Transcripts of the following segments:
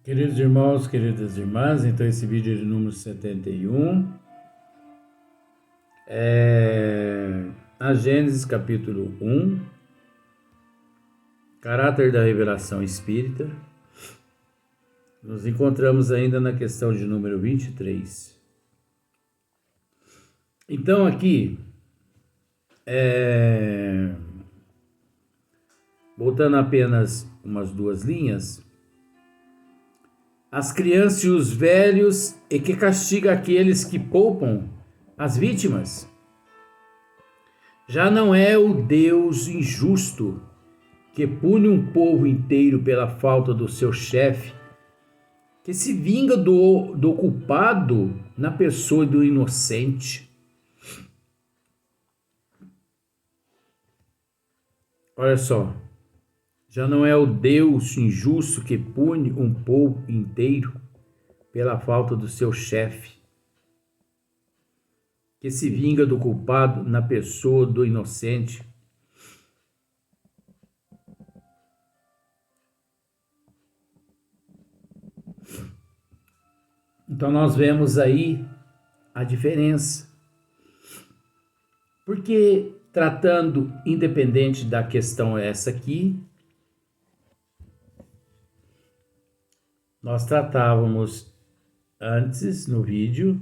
Queridos irmãos, queridas irmãs, então esse vídeo é de número 71, a Gênesis capítulo 1, caráter da revelação espírita. Nos encontramos ainda na questão de número 23. Então aqui, voltando apenas umas duas linhas, as crianças e os velhos, e que castiga aqueles que poupam as vítimas. Já não é o Deus injusto que pune um povo inteiro pela falta do seu chefe, que se vinga do culpado na pessoa do inocente. Olha só, já não é o Deus injusto que pune um povo inteiro pela falta do seu chefe, que se vinga do culpado na pessoa do inocente. Então nós vemos aí a diferença. Porque tratando independente da questão essa aqui, nós tratávamos antes no vídeo,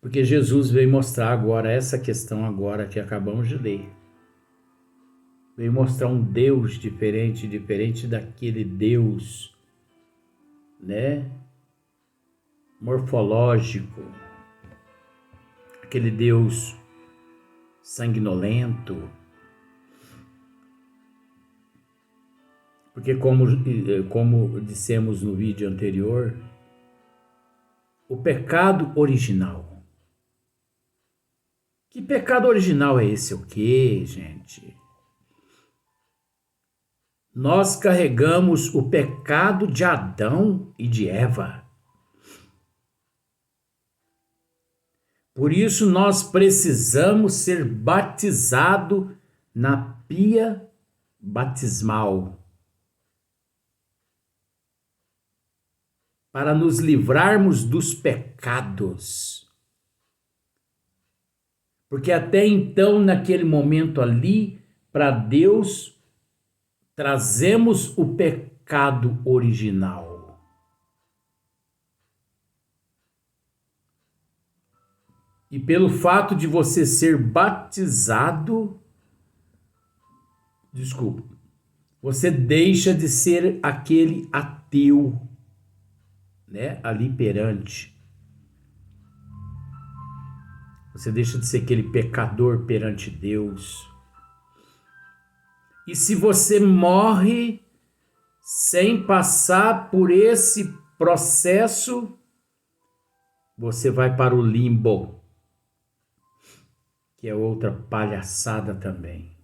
porque Jesus veio mostrar agora essa questão agora que acabamos de ler. Veio mostrar um Deus diferente daquele Deus, né, morfológico, aquele Deus sanguinolento. Porque como dissemos no vídeo anterior, o pecado original. Que pecado original é esse? O quê, gente? Nós carregamos o pecado de Adão e de Eva. Por isso nós precisamos ser batizados na pia batismal, para nos livrarmos dos pecados. Porque até então, naquele momento ali, para Deus, trazemos o pecado original. E pelo fato de você ser batizado, você deixa de ser aquele ateu, né, ali perante. Você deixa de ser aquele pecador perante Deus. E se você morre sem passar por esse processo, você vai para o limbo, que é outra palhaçada também.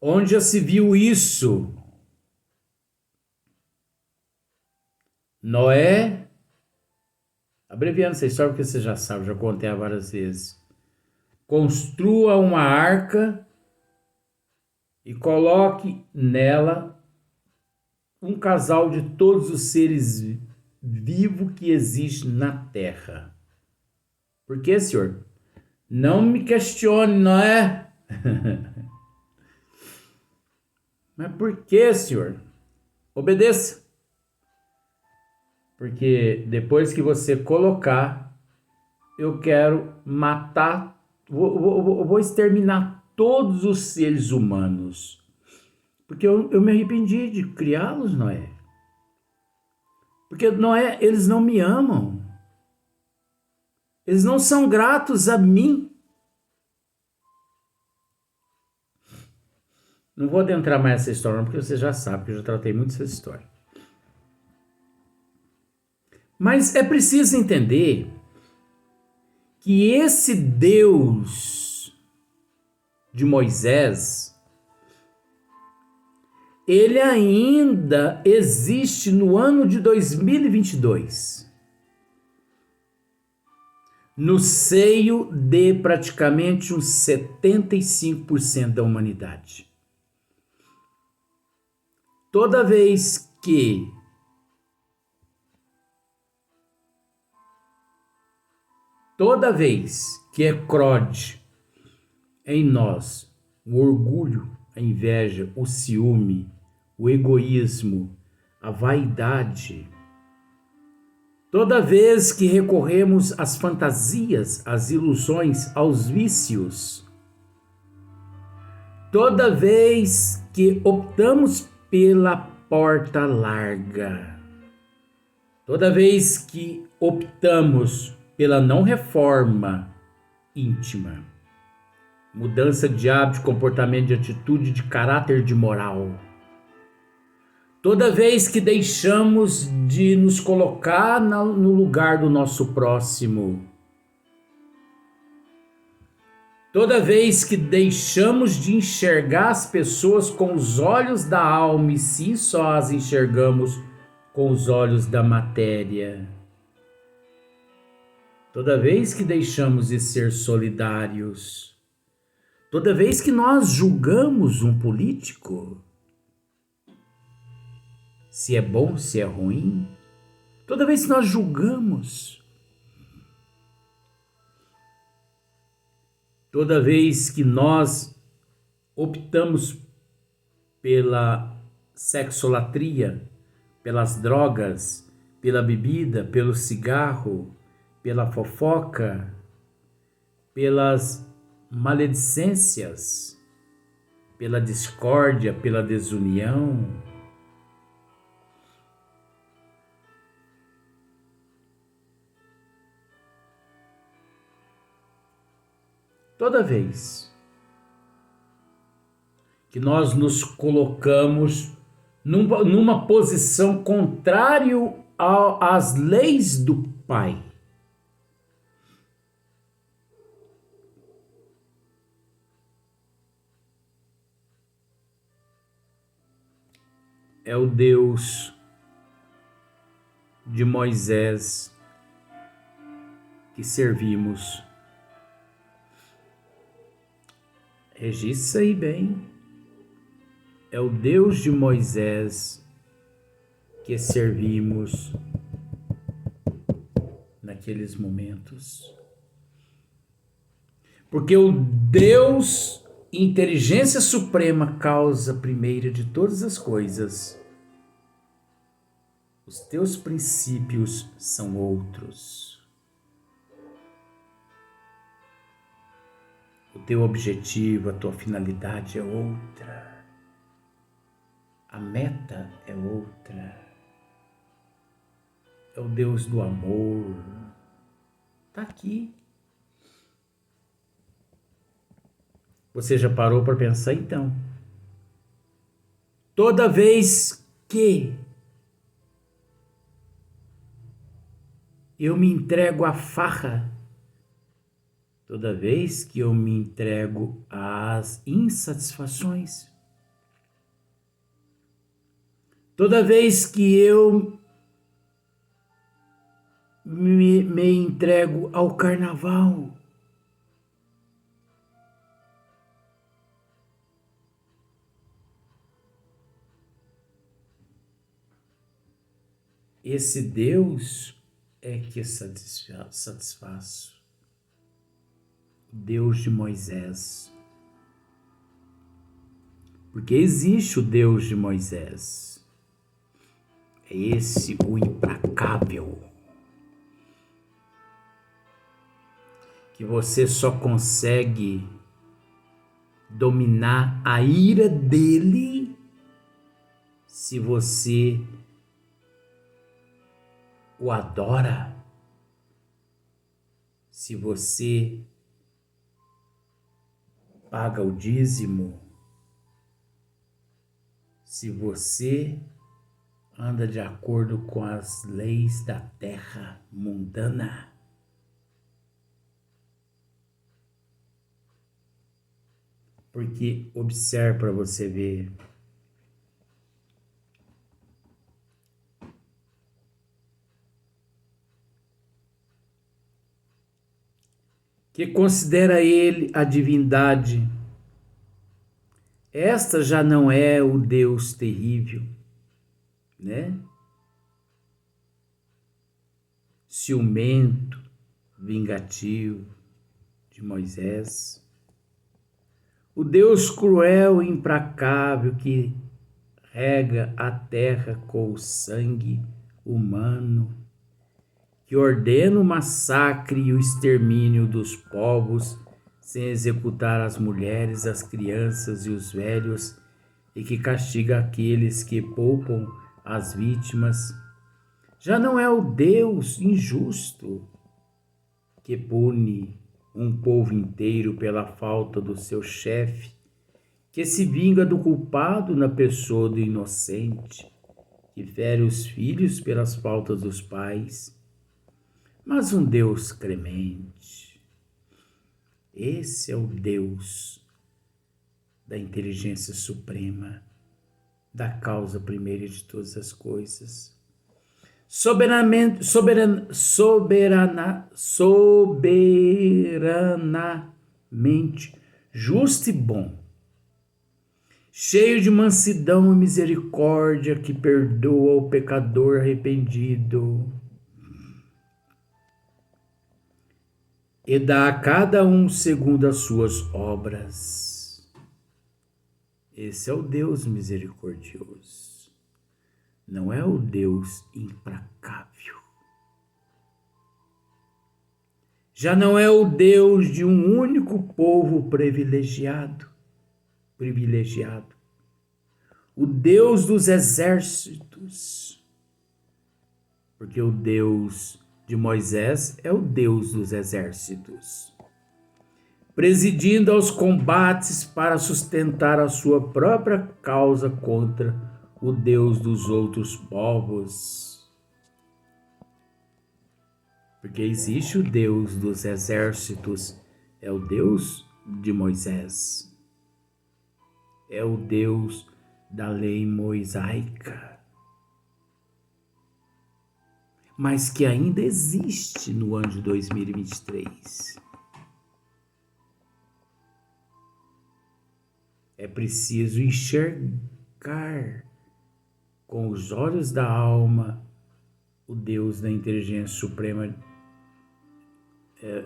Onde já se viu isso? Noé, abreviando essa história porque você já sabe, já contei várias vezes. Construa uma arca e coloque nela um casal de todos os seres vivos que existem na terra. Por quê, senhor? Não me questione, não é? Mas por quê, senhor? Obedeça. Porque depois que você colocar, eu quero matar, vou exterminar todos os seres humanos. Porque eu me arrependi de criá-los, Noé. Porque, Noé, eles não me amam. Eles não são gratos a mim. Não vou adentrar mais nessa história, porque você já sabe que eu já tratei muito essa história. Mas é preciso entender que esse Deus de Moisés, ele ainda existe no ano de 2022, no seio de praticamente uns 75% da humanidade. Toda vez que eclode em nós o orgulho, a inveja, o ciúme, o egoísmo, a vaidade, toda vez que recorremos às fantasias, às ilusões, aos vícios, toda vez que optamos pela porta larga, toda vez que optamos pela não reforma íntima, mudança de hábito, de comportamento, de atitude, de caráter, de moral, toda vez que deixamos de nos colocar no lugar do nosso próximo, toda vez que deixamos de enxergar as pessoas com os olhos da alma e sim só as enxergamos com os olhos da matéria, toda vez que deixamos de ser solidários, toda vez que nós julgamos um político, se é bom, se é ruim, toda vez que nós julgamos, toda vez que nós optamos pela sexolatria, pelas drogas, pela bebida, pelo cigarro, pela fofoca, pelas maledicências, pela discórdia, pela desunião, toda vez que nós nos colocamos numa posição contrária às leis do Pai, é o Deus de Moisés que servimos. Registra aí bem. É o Deus de Moisés que servimos naqueles momentos. Porque o Deus, inteligência suprema, causa primeira de todas as coisas, os teus princípios são outros. O teu objetivo, a tua finalidade é outra. A meta é outra. É o Deus do amor. Está aqui. Você já parou para pensar então? Toda vez que eu me entrego à farra, toda vez que eu me entrego às insatisfações, toda vez que eu me entrego ao carnaval, esse Deus é que satisfaz. Deus de Moisés. Porque existe o Deus de Moisés. É esse o implacável. Que você só consegue dominar a ira dele se você o adora, se você paga o dízimo, se você anda de acordo com as leis da terra mundana. Porque observe para você ver. Que considera ele a divindade. Esta já não é o Deus terrível, né? Ciumento, vingativo de Moisés. O Deus cruel e implacável que rega a terra com o sangue humano, que ordena o massacre e o extermínio dos povos sem executar as mulheres, as crianças e os velhos, e que castiga aqueles que poupam as vítimas. Já não é o Deus injusto que pune um povo inteiro pela falta do seu chefe, que se vinga do culpado na pessoa do inocente, que fere os filhos pelas faltas dos pais, mas um Deus clemente. Esse é o Deus da inteligência suprema, da causa primeira de todas as coisas. Soberanamente justo e bom, cheio de mansidão e misericórdia, que perdoa o pecador arrependido e dá a cada um segundo as suas obras. Esse é o Deus misericordioso, não é o Deus implacável. Já não é o Deus de um único povo privilegiado. O Deus dos exércitos, porque o Deus de Moisés é o Deus dos exércitos, presidindo aos combates para sustentar a sua própria causa contra o Deus dos outros povos. Porque existe o Deus dos exércitos, é o Deus de Moisés, é o Deus da lei mosaica, mas que ainda existe no ano de 2023. É preciso enxergar com os olhos da alma o Deus da inteligência suprema.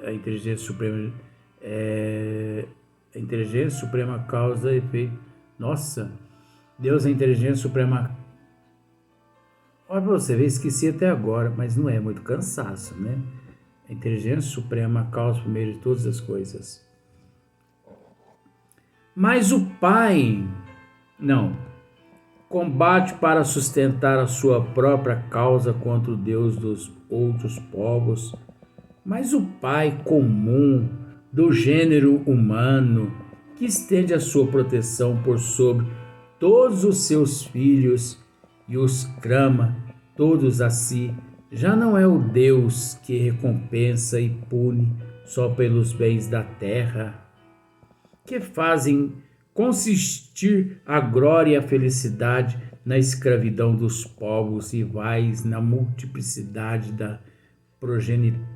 A inteligência suprema causa e efeito. Nossa, Deus é a inteligência suprema. Olha para você ver, esqueci até agora, mas não é muito cansaço, né? A inteligência suprema causa primeiro de todas as coisas. Mas o Pai, não, combate para sustentar a sua própria causa contra o Deus dos outros povos. Mas o Pai comum do gênero humano, que estende a sua proteção por sobre todos os seus filhos e os clama todos a si, já não é o Deus que recompensa e pune só pelos bens da terra, que fazem consistir a glória e a felicidade na escravidão dos povos rivais, na multiplicidade da progenitura,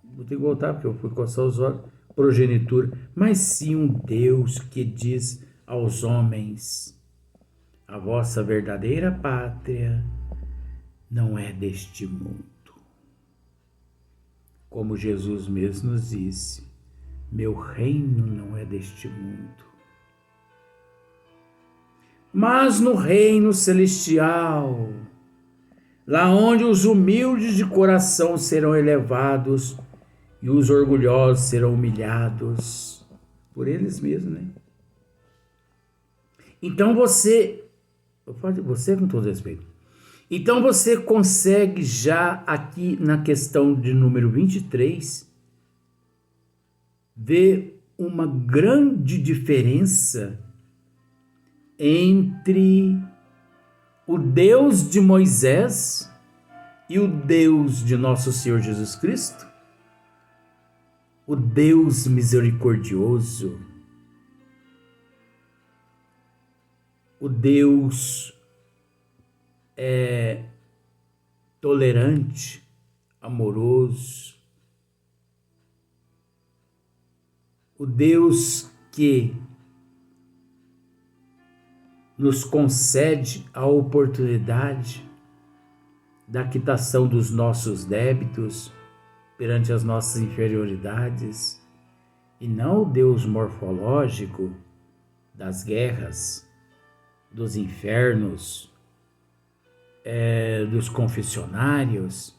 vou ter que voltar porque eu fui coçar os olhos, progenitura, mas sim um Deus que diz aos homens: a vossa verdadeira pátria não é deste mundo. Como Jesus mesmo nos disse, meu reino não é deste mundo. Mas no reino celestial, lá onde os humildes de coração serão elevados e os orgulhosos serão humilhados por eles mesmos, né? Então você, eu falo de você com todo respeito, então você consegue já aqui na questão de número 23 ver uma grande diferença entre o Deus de Moisés e o Deus de nosso Senhor Jesus Cristo? O Deus misericordioso, o Deus tolerante, amoroso, o Deus que nos concede a oportunidade da quitação dos nossos débitos perante as nossas inferioridades, e não o Deus morfológico das guerras, dos infernos, dos confessionários,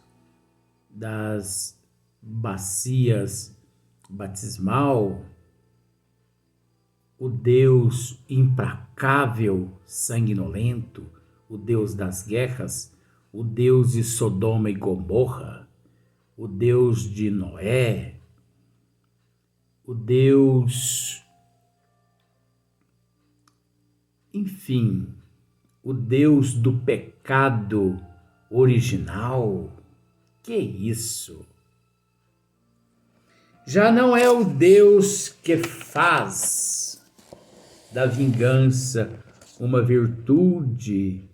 das bacias batismal, o Deus implacável, sanguinolento, o Deus das guerras, o Deus de Sodoma e Gomorra, o Deus de Noé, o Deus, enfim, o Deus do pecado original. Que isso? Já não é o Deus que faz da vingança uma virtude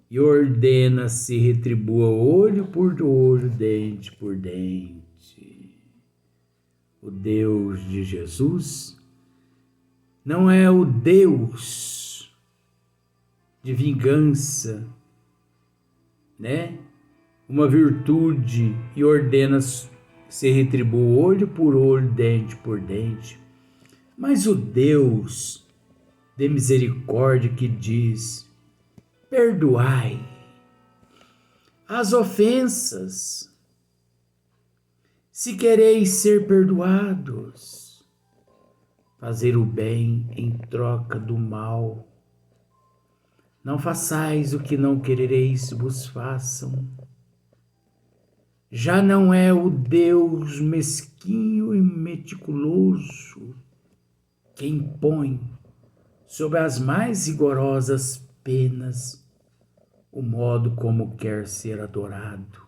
e ordena se retribua olho por olho, dente por dente. O Deus de Jesus não é o Deus de vingança, né? Uma virtude e ordena se retribua olho por olho, dente por dente. Mas o Deus de misericórdia que diz: perdoai as ofensas, se quereis ser perdoados, fazer o bem em troca do mal. Não façais o que não querereis vos façam. Já não é o Deus mesquinho e meticuloso que impõe sob as mais rigorosas penas o modo como quer ser adorado,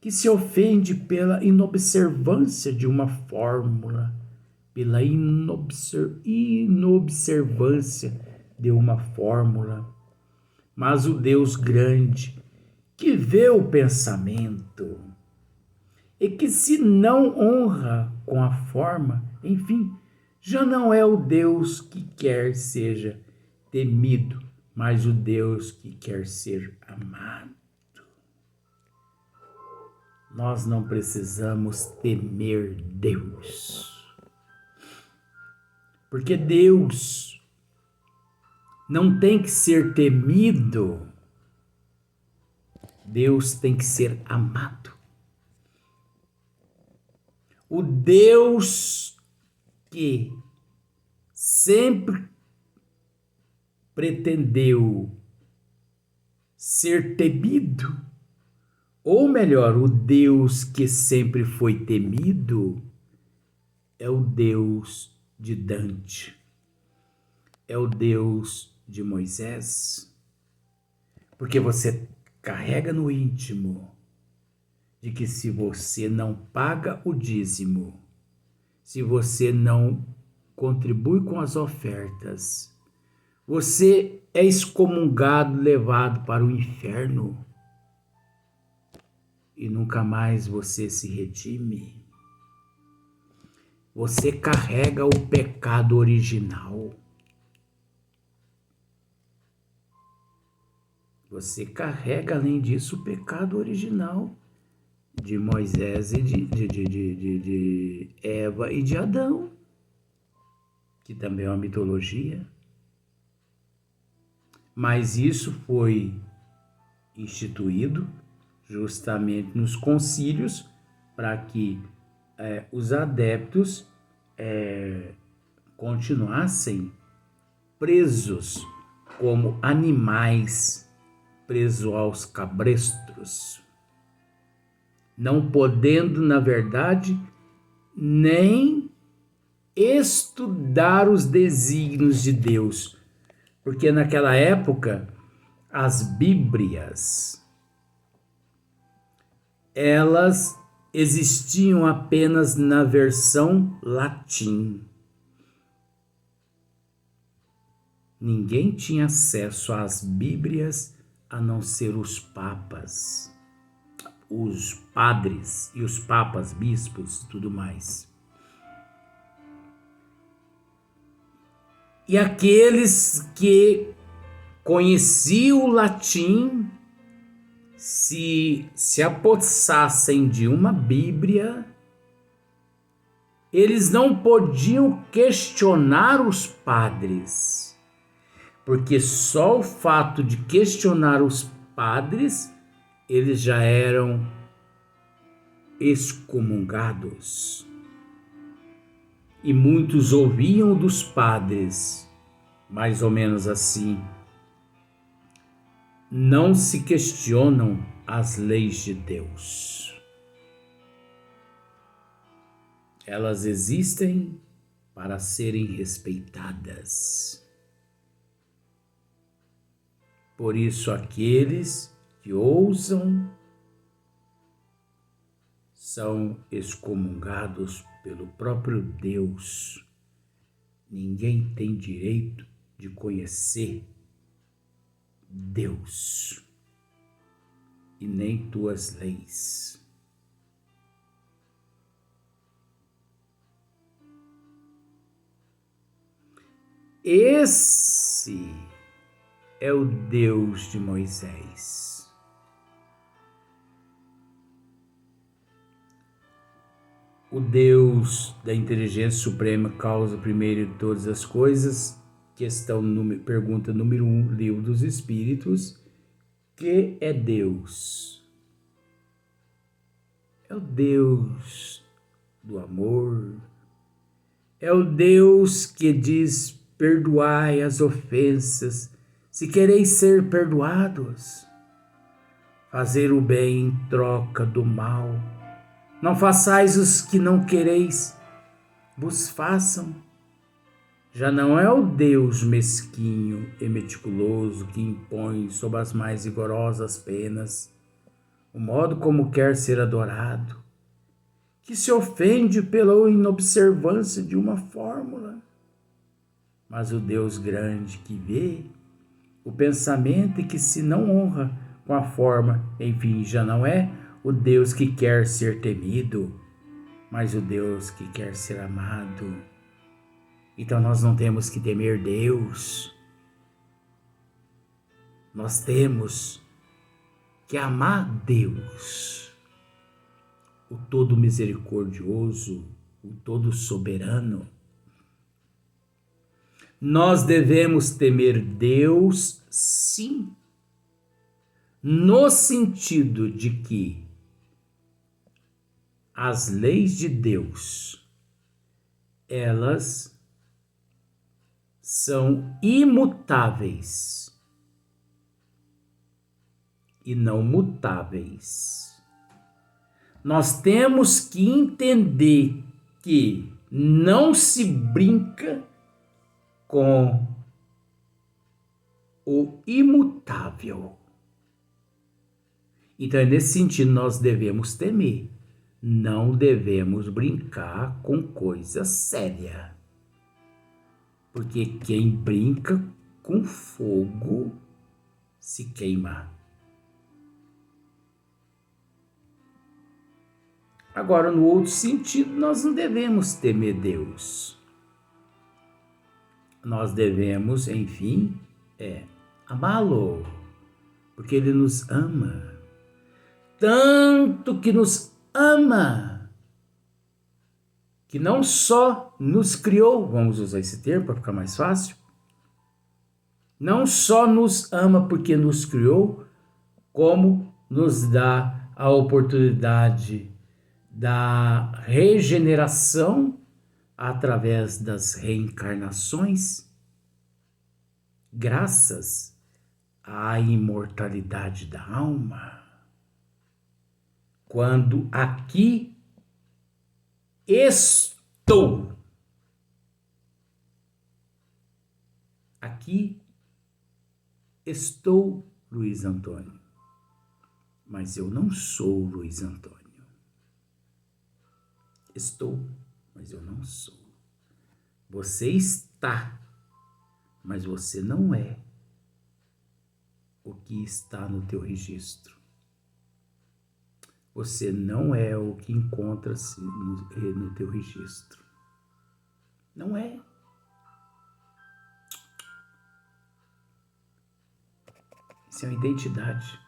que se ofende pela inobservância de uma fórmula, pela inobservância de uma fórmula, mas o Deus grande, que vê o pensamento e que se não honra com a forma, enfim, já não é o Deus que quer seja temido, mas o Deus que quer ser amado. Nós não precisamos temer Deus, porque Deus não tem que ser temido, Deus tem que ser amado. O Deus que sempre pretendeu ser temido, ou melhor, o Deus que sempre foi temido, é o Deus de Dante, é o Deus de Moisés, porque você carrega no íntimo de que se você não paga o dízimo, se você não contribui com as ofertas, você é excomungado, levado para o inferno e nunca mais você se redime. Você carrega o pecado original. Você carrega, além disso, o pecado original de Moisés e de Eva e de Adão, que também é uma mitologia. Mas isso foi instituído justamente nos concílios para que os adeptos continuassem presos como animais presos aos cabrestos, não podendo, na verdade, nem estudar os desígnios de Deus, porque naquela época as Bíblias elas existiam apenas na versão latim. Ninguém tinha acesso às Bíblias a não ser os papas, os padres e os papas, bispos e tudo mais. E aqueles que conheciam o latim, se apossassem de uma Bíblia, eles não podiam questionar os padres, porque só o fato de questionar os padres, eles já eram excomungados. E muitos ouviam dos padres, mais ou menos assim: não se questionam as leis de Deus. Elas existem para serem respeitadas. Por isso, aqueles que ousam são excomungados pelo próprio Deus. Ninguém tem direito de conhecer Deus e nem tuas leis. Esse é o Deus de Moisés. O Deus da inteligência suprema, causa primeiro de todas as coisas. Pergunta número 1, Livro dos Espíritos. Que é Deus? É o Deus do amor. É o Deus que diz: perdoai as ofensas, se quereis ser perdoados. Fazer o bem em troca do mal. Não façais os que não quereis, vos façam. Já não é o Deus mesquinho e meticuloso que impõe sob as mais rigorosas penas o modo como quer ser adorado, que se ofende pela inobservância de uma fórmula. Mas o Deus grande que vê o pensamento e que se não honra com a forma, enfim, já não é o Deus que quer ser temido, mas o Deus que quer ser amado. Então nós não temos que temer Deus. Nós temos que amar Deus, o todo misericordioso, o todo soberano. Nós devemos temer Deus, sim, no sentido de que as leis de Deus, elas são imutáveis e não mutáveis. Nós temos que entender que não se brinca com o imutável. Então, é nesse sentido, nós devemos temer. Não devemos brincar com coisa séria. Porque quem brinca com fogo se queima. Agora, no outro sentido, nós não devemos temer Deus. Nós devemos, enfim, amá-lo, porque Ele nos ama. Tanto que nos ama, que não só nos criou, vamos usar esse termo para ficar mais fácil, não só nos ama porque nos criou, como nos dá a oportunidade da regeneração através das reencarnações, graças à imortalidade da alma. Quando aqui estou, Luiz Antônio, mas eu não sou Luiz Antônio. Estou, mas eu não sou. Você está, mas você não é o que está no teu registro. Você não é o que encontra-se no teu registro. Não é. Isso é uma identidade.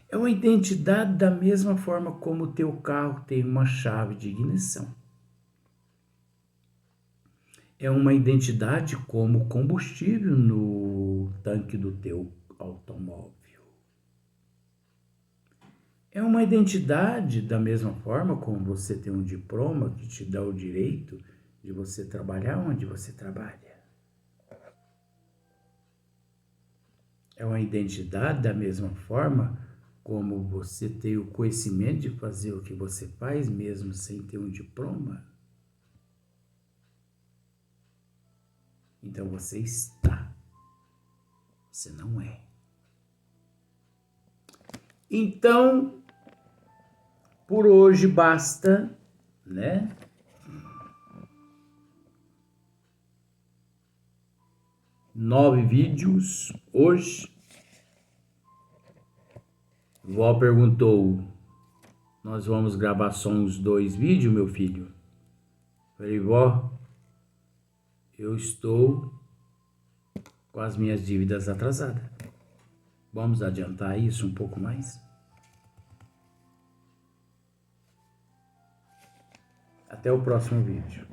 É uma identidade da mesma forma como o teu carro tem uma chave de ignição. É uma identidade como combustível no tanque do teu automóvel. É uma identidade da mesma forma como você tem um diploma que te dá o direito de você trabalhar onde você trabalha. É uma identidade da mesma forma como você tem o conhecimento de fazer o que você faz mesmo sem ter um diploma. Então você está, você não é. Então, por hoje basta, né? Nove vídeos hoje. Vó perguntou, nós vamos gravar só uns 2 vídeos, meu filho? Falei, vó, eu estou com as minhas dívidas atrasadas. Vamos adiantar isso um pouco mais? Até o próximo vídeo.